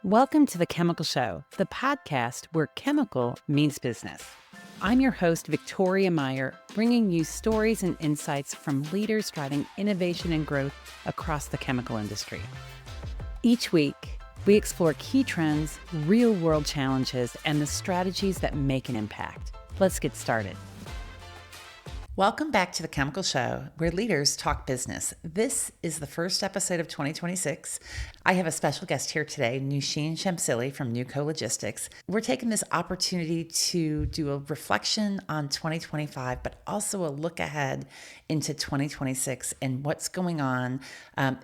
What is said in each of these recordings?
Welcome to The Chemical Show, the podcast where chemical means business. I'm your host, Victoria Meyer, bringing you stories and insights from leaders driving innovation and growth across the chemical industry. Each week, we explore key trends, real-world challenges, and the strategies that make an impact. Let's get started. Welcome back to The Chemical Show, where leaders talk business. This is the first episode of 2026. I have a special guest here today, Noushin Shamsili from NUCO Logistics. We're taking this opportunity to do a reflection on 2025, but also a look ahead into 2026 and what's going on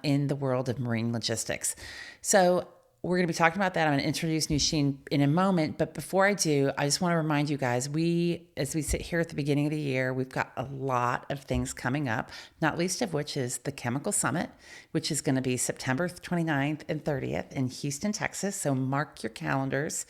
in the world of marine logistics. So we're going to be talking about that. I'm going to introduce Noushin in a moment. But before I do, I just want to remind you guys, as we sit here at the beginning of the year, we've got a lot of things coming up, not least of which is the Chemical Summit, which is going to be September 29th and 30th in Houston, Texas. So mark your calendars.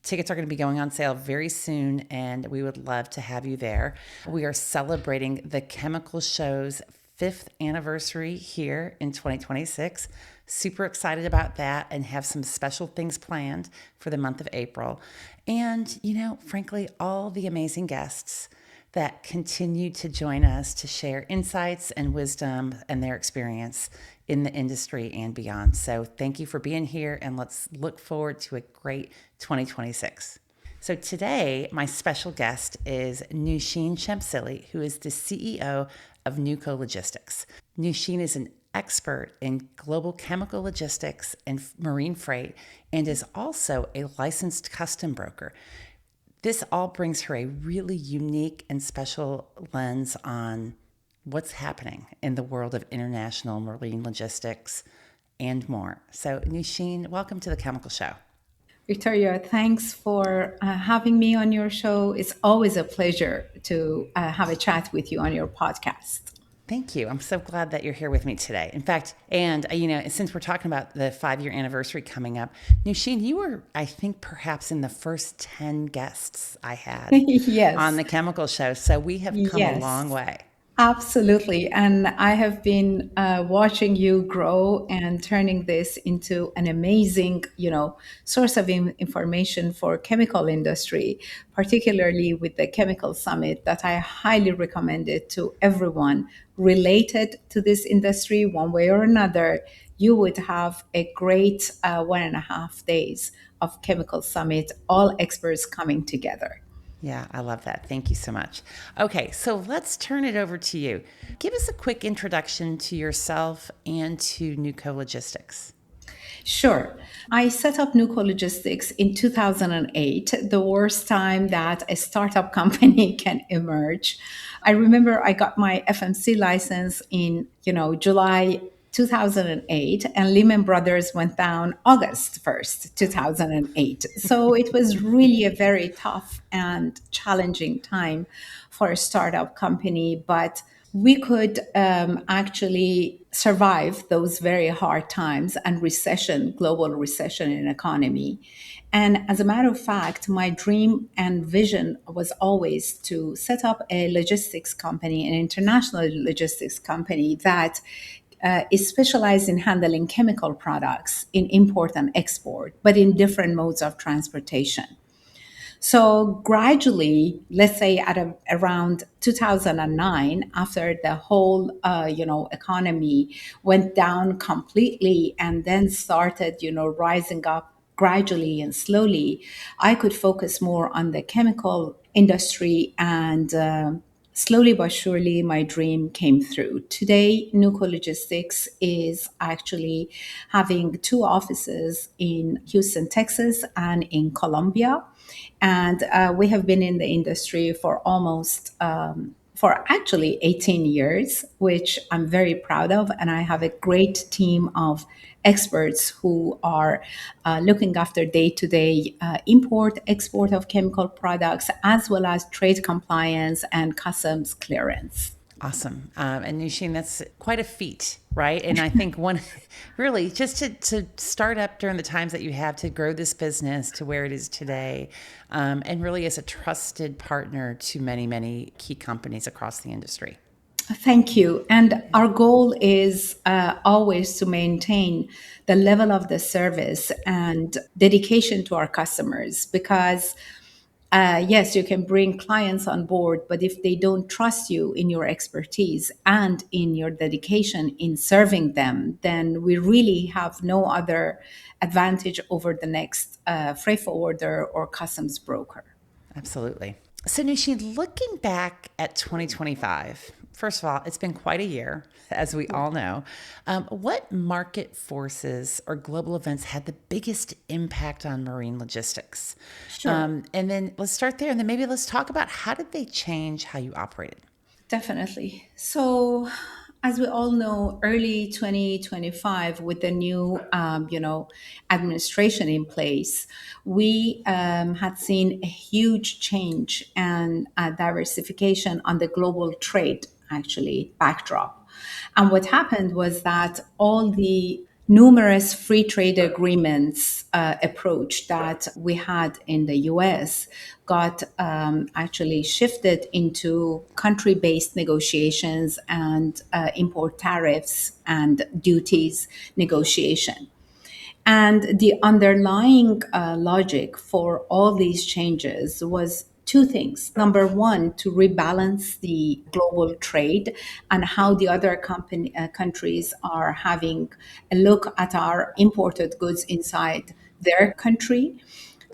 Tickets are going to be going on sale very soon, and we would love to have you there. We are celebrating the Chemical Show's 5th anniversary here in 2026. Super excited about that and have some special things planned for the month of April. And, frankly, all the amazing guests that continue to join us to share insights and wisdom and their experience in the industry and beyond. So thank you for being here, and let's look forward to a great 2026. So today, my special guest is Noushin Shamsili, who is the CEO of NUCO Logistics. Noushin is an expert in global chemical logistics and marine freight and is also a licensed custom broker. This all brings her a really unique and special lens on what's happening in the world of international marine logistics and more. So Noushin, welcome to The Chemical Show. Victoria, thanks for having me on your show. It's always a pleasure to have a chat with you on your podcast. Thank you. I'm so glad that you're here with me today. In fact, and since we're talking about the 5-year anniversary coming up, Noushin, you were, I think, perhaps in the first 10 guests I had Yes. on the Chemical Show. So we have come a long way. Absolutely. And I have been watching you grow and turning this into an amazing, source of information for chemical industry, particularly with the Chemical Summit that I highly recommend it to everyone related to this industry one way or another. You would have a great 1.5 days of Chemical Summit, all experts coming together. Yeah, I love that. Thank you so much. Okay, so let's turn it over to you. Give us a quick introduction to yourself and to NUCO Logistics. Sure. I set up NUCO Logistics in 2008, the worst time that a startup company can emerge. I remember I got my FMC license in, July 2008, and Lehman Brothers went down August 1st, 2008. So it was really a very tough and challenging time for a startup company, but we could actually survive those very hard times and global recession in economy. And as a matter of fact, my dream and vision was always to set up a logistics company, an international logistics company that is specialized in handling chemical products in import and export, but in different modes of transportation. So gradually, let's say around 2009, after the whole, economy went down completely and then started, rising up gradually and slowly, I could focus more on the chemical industry, and slowly but surely, my dream came through. Today, NUCO Logistics is actually having 2 offices in Houston, Texas, and in Colombia. And we have been in the industry for for actually 18 years, which I'm very proud of. And I have a great team of experts who are looking after day-to-day import, export of chemical products, as well as trade compliance and customs clearance. Awesome. And Noushin, that's quite a feat, right? And I think really just to start up during the times that you have to grow this business to where it is today, and really as a trusted partner to many, many key companies across the industry. Thank you. And our goal is always to maintain the level of the service and dedication to our customers because, yes, you can bring clients on board, but if they don't trust you in your expertise and in your dedication in serving them, then we really have no other advantage over the next freight forwarder or customs broker. Absolutely. So, Nushi, looking back at 2025, first of all, it's been quite a year, as we all know. What market forces or global events had the biggest impact on marine logistics? Sure. And then let's start there, and then maybe let's talk about how did they change how you operated? Definitely. So, as we all know, early 2025, with the new, administration in place, we had seen a huge change and diversification on the global trade, actually, backdrop. And what happened was that all the numerous free trade agreements approach that we had in the US got actually shifted into country based negotiations and import tariffs and duties negotiation. And the underlying logic for all these changes was two things. Number one, to rebalance the global trade and how the other countries are having a look at our imported goods inside their country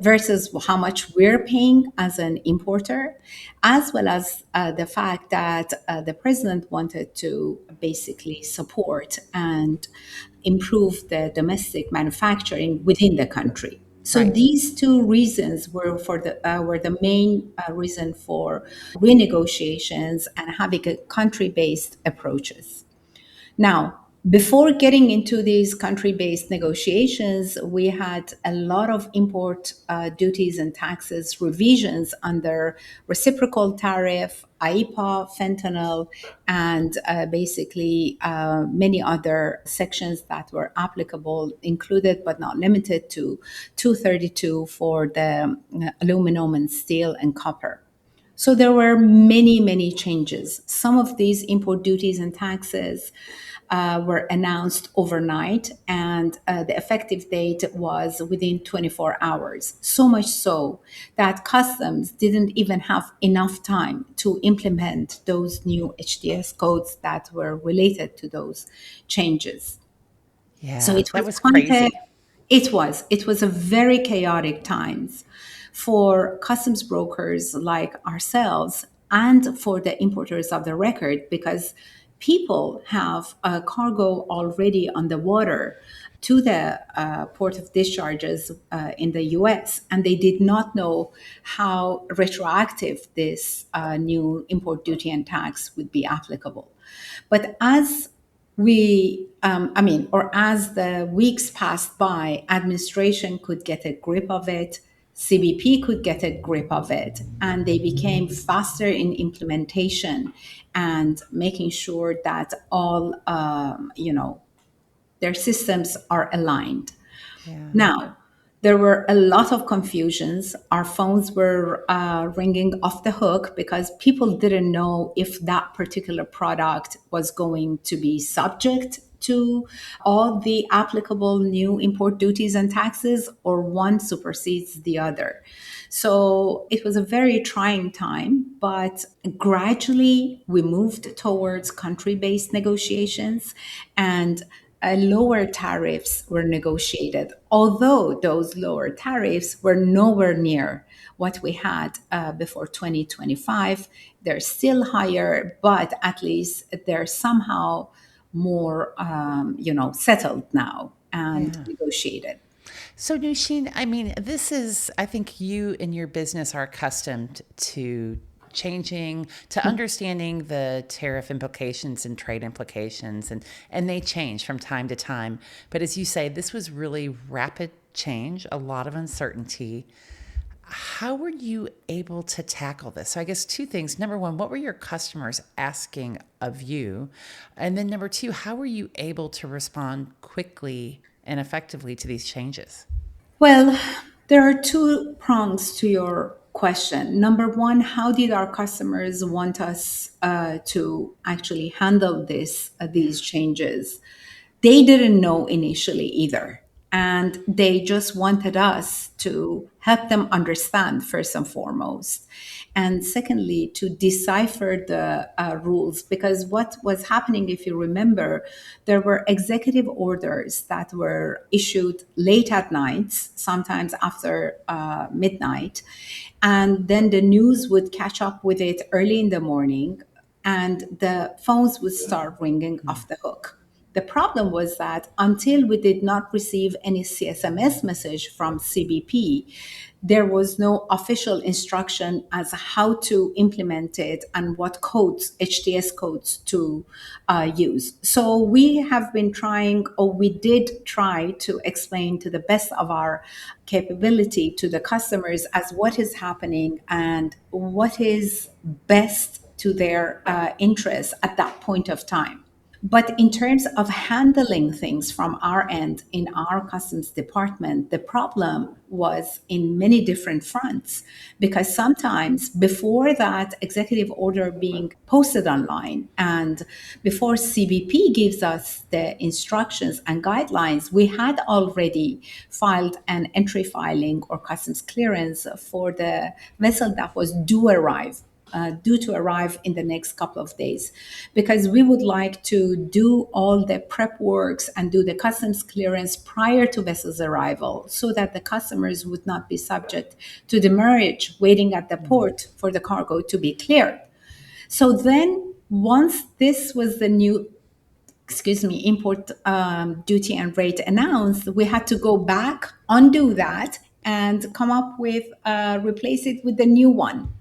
versus how much we're paying as an importer, as well as the fact that the president wanted to basically support and improve the domestic manufacturing within the country. So Right. these two reasons were the main reason for renegotiations and having a country-based approaches. Now, before getting into these country based negotiations, we had a lot of import duties and taxes revisions under reciprocal tariff, IEPA, fentanyl, and basically many other sections that were applicable, included but not limited to 232 for the aluminum and steel and copper. So there were many, many changes. Some of these import duties and taxes were announced overnight, and the effective date was within 24 hours. So much so that customs didn't even have enough time to implement those new HTS codes that were related to those changes. So Yeah, it that was was quite a crazy. it was a very chaotic times for customs brokers like ourselves and for the importers of the record because people have a cargo already on the water to the port of discharges in the US, and they did not know how retroactive this new import duty and tax would be applicable. But as the weeks passed by, administration could get a grip of it, CBP could get a grip of it, and they became faster in implementation and making sure that all, their systems are aligned. Yeah. Now, there were a lot of confusions. Our phones were ringing off the hook because people didn't know if that particular product was going to be subject to all the applicable new import duties and taxes, or one supersedes the other. So it was a very trying time, but gradually we moved towards country based negotiations and lower tariffs were negotiated, although those lower tariffs were nowhere near what we had before 2025. They're still higher, but at least they're somehow more, settled now and Yeah. negotiated. So, Nushin, I mean, this is, I think you and your business are accustomed to changing, to understanding the tariff implications and trade implications, and they change from time to time. But as you say, this was really rapid change, a lot of uncertainty. How were you able to tackle this? So, I guess two things. Number one, what were your customers asking of you? And then number two, how were you able to respond quickly and effectively to these changes? Well, there are two prongs to your question. Number one, how did our customers want us to actually handle these changes? They didn't know initially either. And they just wanted us to help them understand, first and foremost. And secondly, to decipher the rules. Because what was happening, if you remember, there were executive orders that were issued late at night, sometimes after midnight. And then the news would catch up with it early in the morning, and the phones would start ringing off the hook. The problem was that until we did not receive any CSMS message from CBP, there was no official instruction as how to implement it and what codes, HTS codes, to use. So we have been trying, or we did try to explain to the best of our capability to the customers as what is happening and what is best to their interests at that point of time. But in terms of handling things from our end in our customs department, the problem was in many different fronts. Because sometimes before that executive order being posted online and before CBP gives us the instructions and guidelines, we had already filed an entry filing or customs clearance for the vessel that was due to arrive in the next couple of days, because we would like to do all the prep works and do the customs clearance prior to vessel's arrival so that the customers would not be subject to demurrage waiting at the port for the cargo to be cleared. So then once this was the new import duty and rate announced, we had to go back, undo that, and come up with replace it with the new one,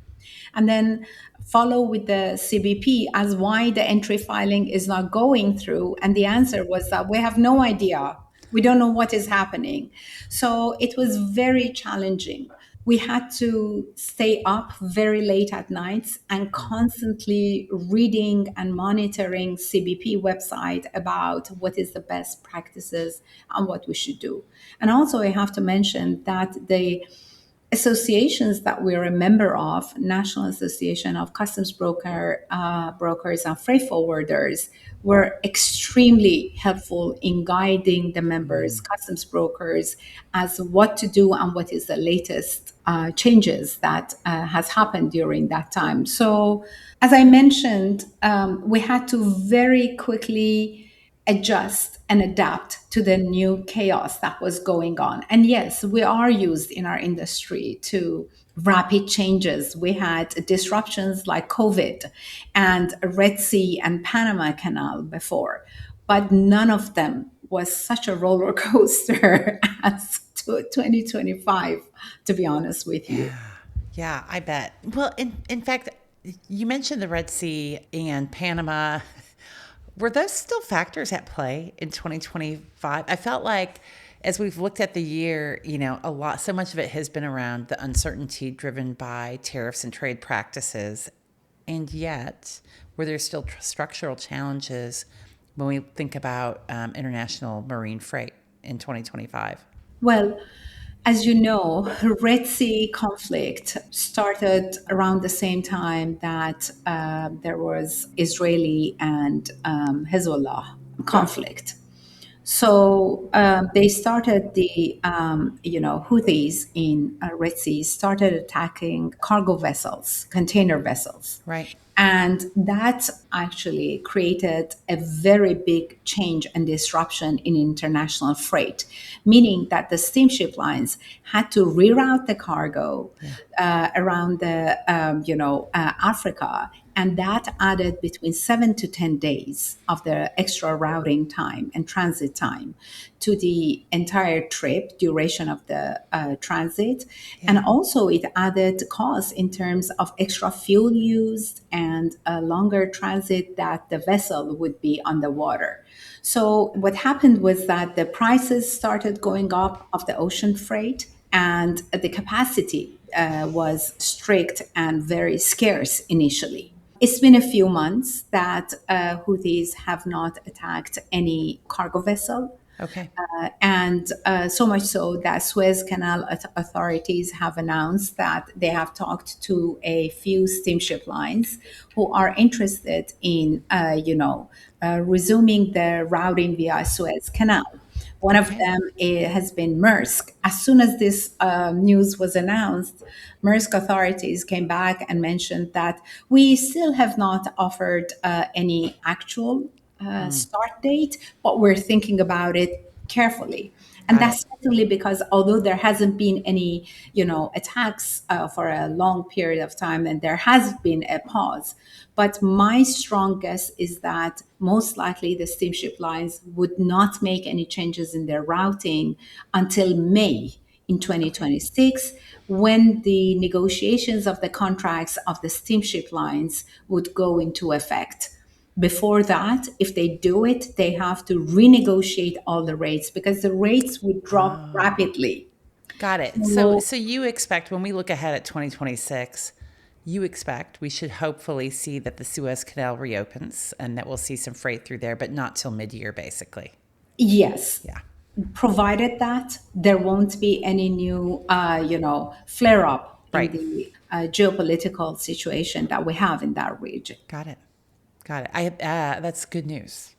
and then follow with the CBP as why the entry filing is not going through. And the answer was that we have no idea. We don't know what is happening. So it was very challenging. We had to stay up very late at nights and constantly reading and monitoring CBP website about what is the best practices and what we should do. And also I have to mention that the associations that we're a member of, National Association of Customs Brokers and Freight Forwarders, were extremely helpful in guiding the members, customs brokers, as what to do and what is the latest changes that has happened during that time. So, as I mentioned, we had to very quickly adjust and adapt to the new chaos that was going on. And yes, we are used in our industry to rapid changes. We had disruptions like COVID and Red Sea and Panama Canal before, but none of them was such a roller coaster as 2025, to be honest with you. Yeah. Yeah, I bet. Well, in fact, you mentioned the Red Sea and Panama. Were those still factors at play in 2025? I felt like as we've looked at the year, so much of it has been around the uncertainty driven by tariffs and trade practices. And yet, were there still structural challenges when we think about international marine freight in 2025? Well, as you know, Red Sea conflict started around the same time that there was Israeli and Hezbollah conflict. So they started Houthis in Red Sea started attacking cargo vessels, container vessels. Right. And that actually created a very big change and disruption in international freight, meaning that the steamship lines had to reroute the cargo around Africa, and that added between 7 to 10 days of the extra routing time and transit time to the entire trip duration of the transit. And also it added costs in terms of extra fuel used and a longer transit that the vessel would be on the water. So what happened was that the prices started going up of the ocean freight, and the capacity was strict and very scarce initially. It's been a few months that Houthis have not attacked any cargo vessel. Okay. And so much so that Suez Canal authorities have announced that they have talked to a few steamship lines who are interested in, resuming their routing via Suez Canal. One of Okay. them has been Maersk. As soon as this news was announced, Maersk authorities came back and mentioned that we still have not offered any actual start date, but we're thinking about it carefully. And Got it. that's certainly because although there hasn't been any, attacks for a long period of time, and there has been a pause, but my strong guess is that most likely the steamship lines would not make any changes in their routing until May in Okay. 2026, when the negotiations of the contracts of the steamship lines would go into effect. Before that, if they do it, they have to renegotiate all the rates because the rates would drop Oh, rapidly. got it. So, So, so you expect when we look ahead at 2026, you expect we should hopefully see that the Suez Canal reopens and that we'll see some freight through there, but not till mid-year, basically. yes, Yeah. provided that there won't be any new, flare up in Right. the geopolitical situation that we have in that region. Got it. Got it. That's good news.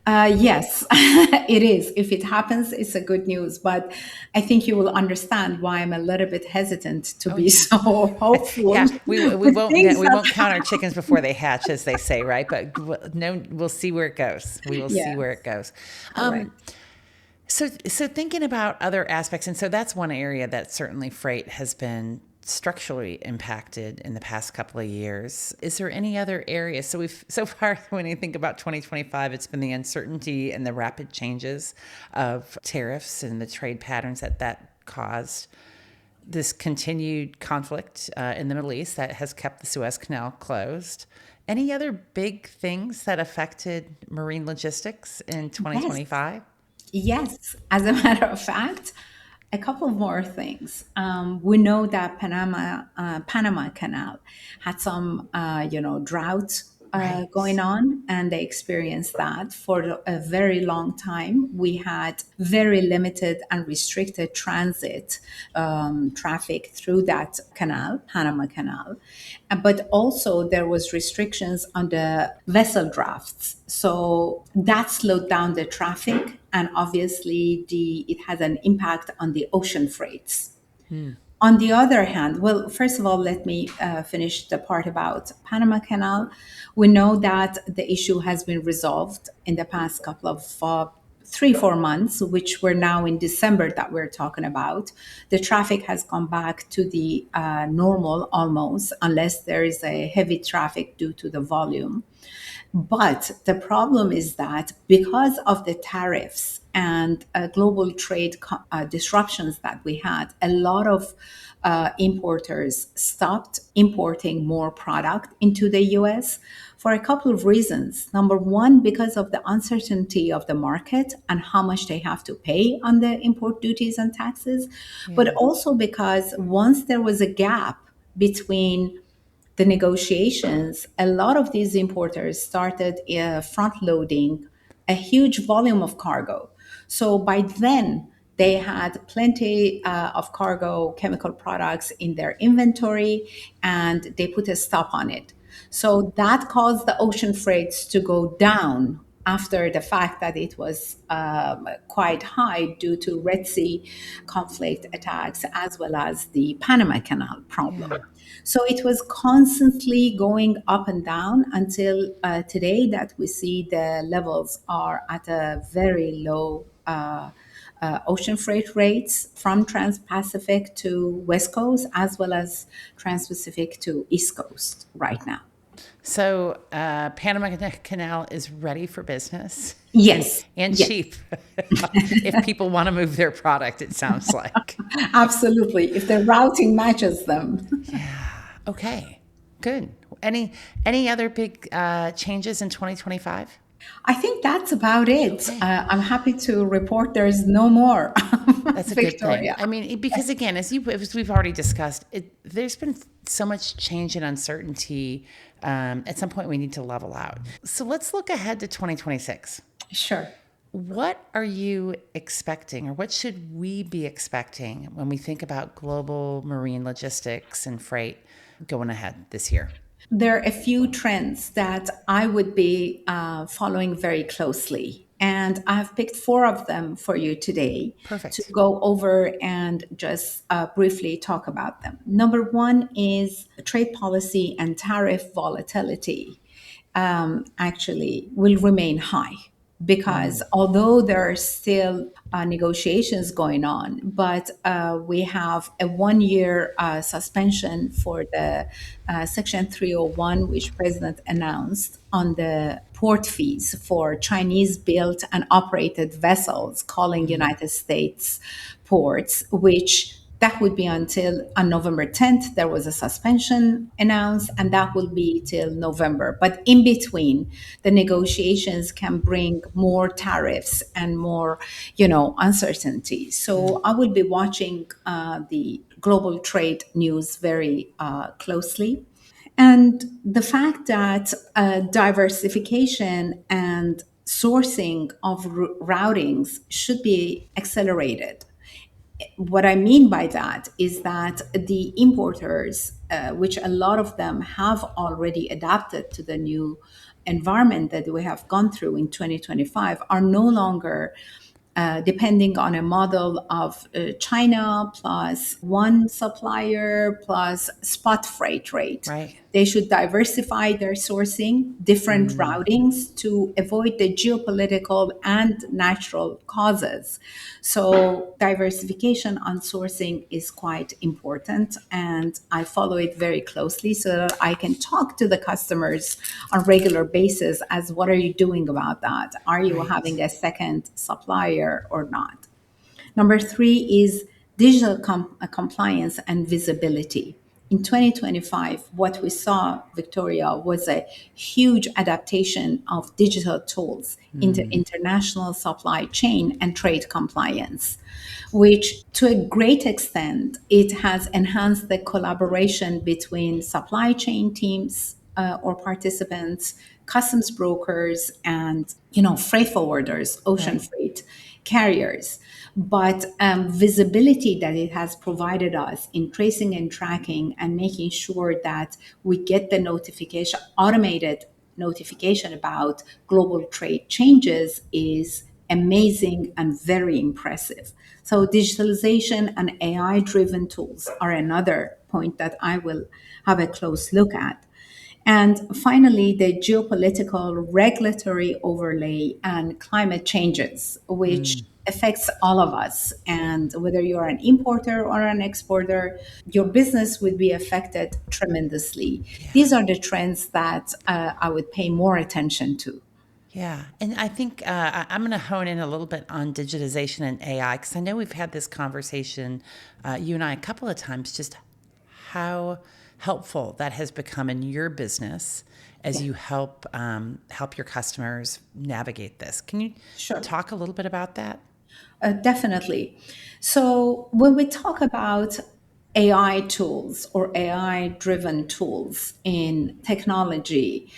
Yes, it is. If it happens, it's a good news. But I think you will understand why I'm a little bit hesitant to Oh be yeah. so hopeful Yeah, we with won't things we that won't count our chickens before they hatch, as they say, right? But no, we'll see where it goes. We will see where yes, it goes. Um, correct. so thinking about other aspects, and so that's one area that certainly freight has been structurally impacted in the past couple of years. Is there any other areas? So we've so far when you think about 2025, it's been the uncertainty and the rapid changes of tariffs and the trade patterns that caused this continued conflict in the Middle East that has kept the Suez Canal closed. Any other big things that affected marine logistics in Yes. 2025? Yes, as a matter of fact, a couple more things. We know that Panama Canal had some, drought going Right. on, and they experienced that for a very long time. We had very limited and restricted transit traffic through that canal, Panama Canal, but also there was restrictions on the vessel drafts, so that slowed down the traffic, and obviously it has an impact on the ocean freights. On the other hand, well, first of all, let me finish the part about Panama Canal. We know that the issue has been resolved in the past couple of 3 4 months, which we're now in December that we're talking about. The traffic has come back to the normal almost, unless there is a heavy traffic due to the volume. But the problem is that because of the tariffs and global trade disruptions that we had, a lot of importers stopped importing more product into the US for a couple of reasons. Number one, because of the uncertainty of the market and how much they have to pay on the import duties and taxes, but Yeah. also because once there was a gap between the negotiations, a lot of these importers started front loading a huge volume of cargo. So by then, they had plenty of cargo chemical products in their inventory, and they put a stop on it. So that caused the ocean freights to go down after the fact that it was quite high due to Red Sea conflict attacks as well as the Panama Canal problem. Yeah. So it was constantly going up and down until today that we see the levels are at a very low ocean freight rates from Trans-Pacific to West Coast as well as Trans-Pacific to East Coast right now. So Panama Canal is ready for business and Yes, and yes, cheap if people want to move their product. It sounds like. absolutely. If the routing matches them. Okay. Good. Any other big changes in 2025? I think that's about it. Okay. I'm happy to report there's no more, That's a good thing. Victoria. I mean, because again, as we've already discussed, there's been so much change and uncertainty. At some point, we need to level out. So let's look ahead to 2026. Sure. What are you expecting, or what should we be expecting when we think about global marine logistics and freight going ahead this year? There are a few trends that I would be following very closely. And I've picked four of them for you today to Perfect. go over and just briefly talk about them. Number one is trade policy and tariff volatility actually will remain high because although there are still negotiations going on, but we have a 1 year suspension for the Section 301, which President announced on the port fees for Chinese built and operated vessels calling United States ports, which that would be until on November 10th. There was a suspension announced, and that will be till November. But in between, the negotiations can bring more tariffs and more, uncertainty. So I will be watching the global trade news very closely. And the fact that diversification and sourcing of routings should be accelerated. What I mean by that is that the importers, which a lot of them have already adapted to the new environment that we have gone through in 2025, are no longer depending on a model of China plus one supplier plus spot freight rate. Right. They should diversify their sourcing, different routings to avoid the geopolitical and natural causes. So, diversification on sourcing is quite important, and I follow it very closely so that I can talk to the customers on regular basis as what are you doing about that? Are you Right. having a second supplier or not? Number three is digital compliance and visibility. In 2025, what we saw, Victoria, was a huge adaptation of digital tools into international supply chain and trade compliance, which to a great extent, it has enhanced the collaboration between supply chain teams or participants, customs brokers, and freight forwarders, ocean Right. freight carriers. But visibility that it has provided us in tracing and tracking and making sure that we get the notification, automated notification about global trade changes is amazing and very impressive. So, digitalization and AI driven tools are another point that I will have a close look at. And finally, the geopolitical regulatory overlay and climate changes, which affects all of us. And whether you're an importer or an exporter, your business would be affected tremendously. Yeah. These are the trends that I would pay more attention to. Yeah. And I think I'm going to hone in a little bit on digitization and AI because I know we've had this conversation, you and I, a couple of times, just how helpful that has become in your business as Yeah, you help your customers navigate this. Can you sure. talk a little bit about that? Definitely. So, when we talk about AI tools or AI driven tools in technology,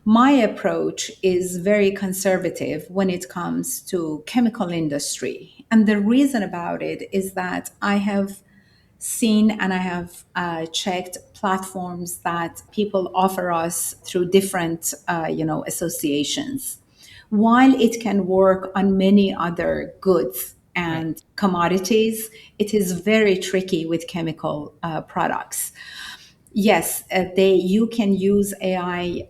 my approach is very conservative when it comes to chemical industry. And the reason about it is that I have seen and I have checked platforms that people offer us through different, associations. While it can work on many other goods Right. and commodities, it is very tricky with chemical products. Yes, they you can use AI,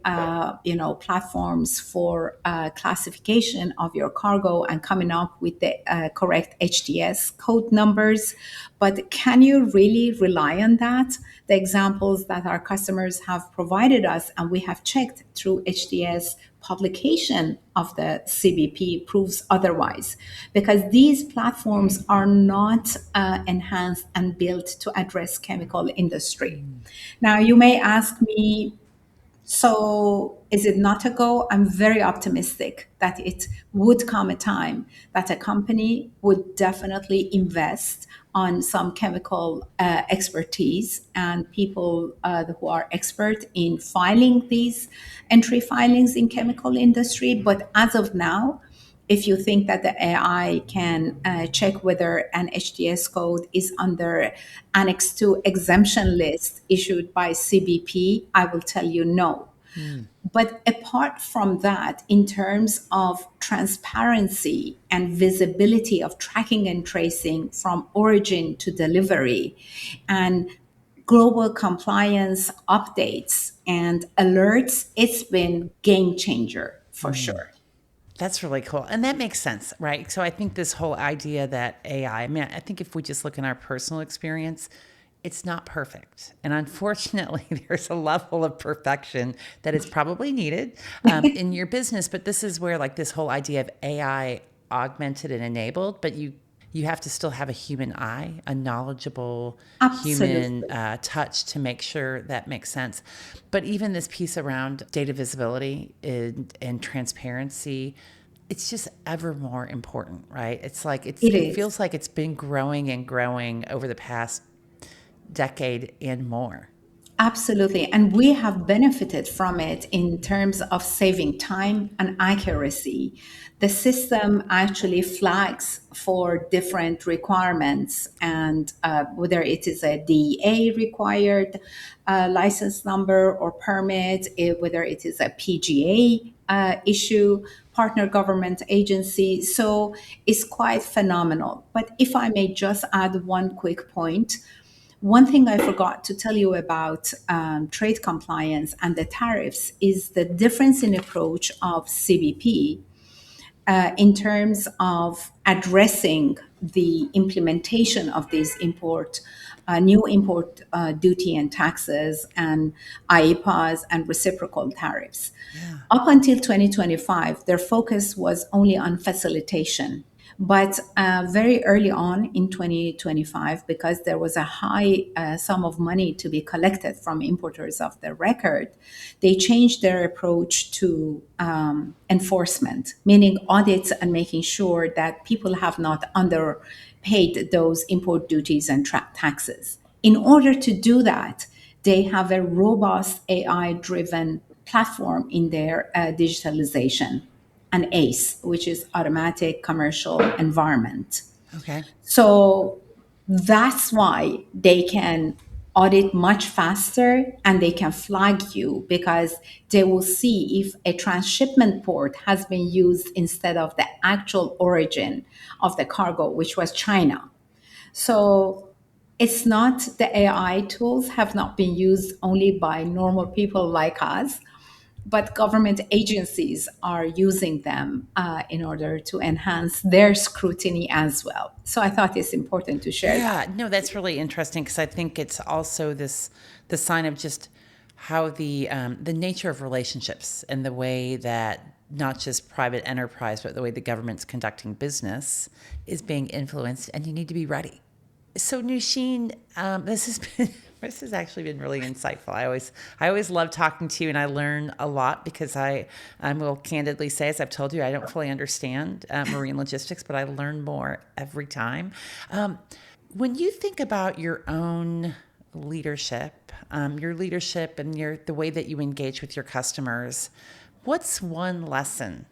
platforms for classification of your cargo and coming up with the correct HTS code numbers. But can you really rely on that? The examples that our customers have provided us, and we have checked through HTS publication of the CBP proves otherwise, because these platforms are not enhanced and built to address chemical industry. Now, you may ask me, so is it not a go? I'm very optimistic that it would come a time that a company would definitely invest on some chemical expertise and people who are expert in filing these entry filings in chemical industry. But as of now, if you think that the AI can check whether an HTS code is under Annex 2 exemption list issued by CBP, I will tell you no. But apart from that, in terms of transparency and visibility of tracking and tracing from origin to delivery, and global compliance updates and alerts, it's been game changer for sure. That's really cool. And that makes sense, right? So I think this whole idea that AI, I mean, I think if we just look in our personal experience, it's not perfect. And unfortunately, there's a level of perfection that is probably needed in your business. But this is where, like, this whole idea of AI augmented and enabled, but you have to still have a human eye, a knowledgeable human Absolutely. touch to make sure that makes sense. But even this piece around data visibility and transparency, it's just ever more important, right? It's like It it is. feels like it's been growing and growing over the past decade and more. Absolutely. And we have benefited from it in terms of saving time and accuracy. The system actually flags for different requirements, and whether it is a DEA required license number or permit, whether it is a PGA issue, partner government agency. So it's quite phenomenal. But if I may just add one quick point, one thing I forgot to tell you about trade compliance and the tariffs is the difference in approach of CBP in terms of addressing the implementation of these new import duty and taxes and IEPAs and reciprocal tariffs. Up until 2025, their focus was only on facilitation. But very early on in 2025, because there was a high sum of money to be collected from importers of the record, they changed their approach to enforcement, meaning audits and making sure that people have not underpaid those import duties and taxes. In order to do that, they have a robust AI driven platform in their digitalization, an ACE, which is automatic commercial environment. Okay. So that's why they can audit much faster and they can flag you because they will see if a transshipment port has been used instead of the actual origin of the cargo, which was China. So it's not the AI tools have not been used only by normal people like us, but government agencies are using them in order to enhance their scrutiny as well. So I thought it's important to share that. Yeah, no, that's really interesting because I think it's also the sign of just how the nature of relationships and the way that not just private enterprise, but the way the government's conducting business is being influenced, and you need to be ready. So Noushin, this has been this has actually been really insightful. I always love talking to you, and I learn a lot because I will candidly say, as I've told you, I don't fully understand marine logistics, but I learn more every time. When you think about your own leadership and the way that you engage with your customers, what's one lesson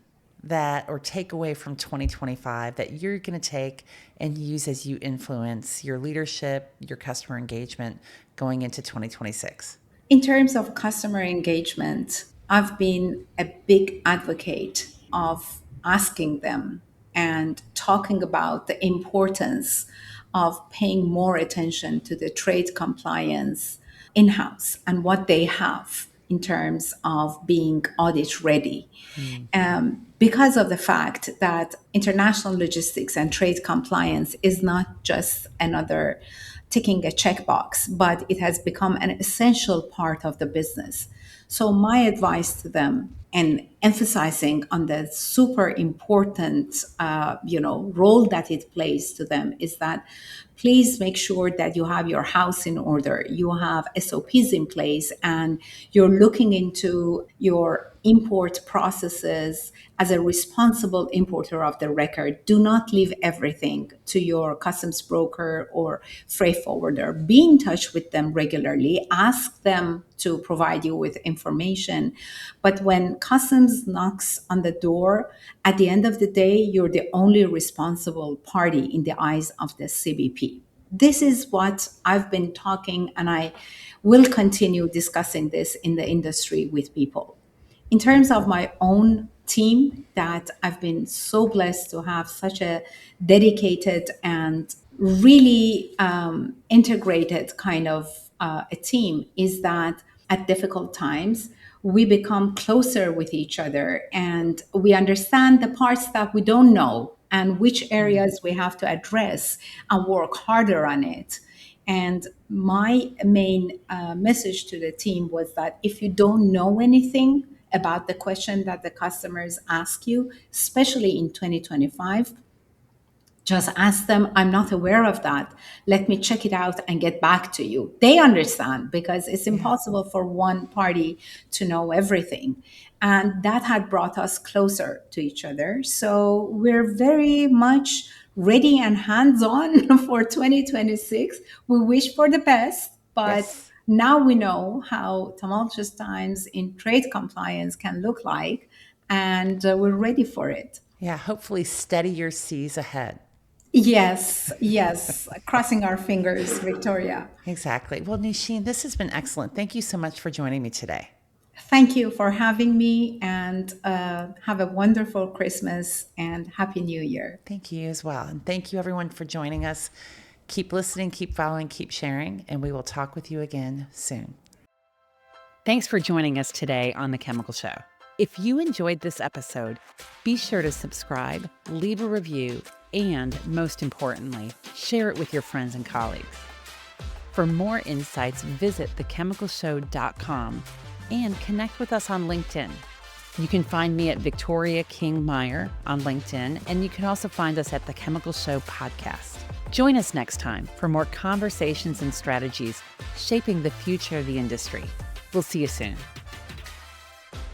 that or take away from 2025 that you're going to take and use as you influence your leadership, your customer engagement going into 2026? In terms of customer engagement, I've been a big advocate of asking them and talking about the importance of paying more attention to the trade compliance in house and what they have in terms of being audit ready. Because of the fact that international logistics and trade compliance is not just another ticking a checkbox, but it has become an essential part of the business. So my advice to them and emphasizing on the super important role that it plays to them is that please make sure that you have your house in order, you have SOPs in place, and you're looking into your import processes as a responsible importer of the record. Do not leave everything to your customs broker or freight forwarder. Be in touch with them regularly. Ask them to provide you with information. But when customs knocks on the door, at the end of the day, you're the only responsible party in the eyes of the CBP. This is what I've been talking, and I will continue discussing this in the industry with people. In terms of my own team, that I've been so blessed to have such a dedicated and really integrated kind of a team, is that at difficult times, we become closer with each other and we understand the parts that we don't know and which areas we have to address and work harder on it. And my main message to the team was that if you don't know anything about the question that the customers ask you, especially in 2025, just ask them, I'm not aware of that. Let me check it out and get back to you. They understand because it's impossible for one party to know everything. And that had brought us closer to each other. So we're very much ready and hands on for 2026. We wish for the best, but Yes. now we know how tumultuous times in trade compliance can look like, and we're ready for it. Yeah, hopefully steadier seas ahead. Yes, yes. Crossing our fingers, Victoria. Exactly. Well, Noushin, this has been excellent. Thank you so much for joining me today. Thank you for having me, and have a wonderful Christmas and Happy New Year. Thank you as well. And thank you, everyone, for joining us. Keep listening, keep following, keep sharing, and we will talk with you again soon. Thanks for joining us today on The Chemical Show. If you enjoyed this episode, be sure to subscribe, leave a review, and most importantly, share it with your friends and colleagues. For more insights, visit thechemicalshow.com and connect with us on LinkedIn. You can find me at Victoria King Meyer on LinkedIn, and you can also find us at The Chemical Show Podcast. Join us next time for more conversations and strategies shaping the future of the industry. We'll see you soon.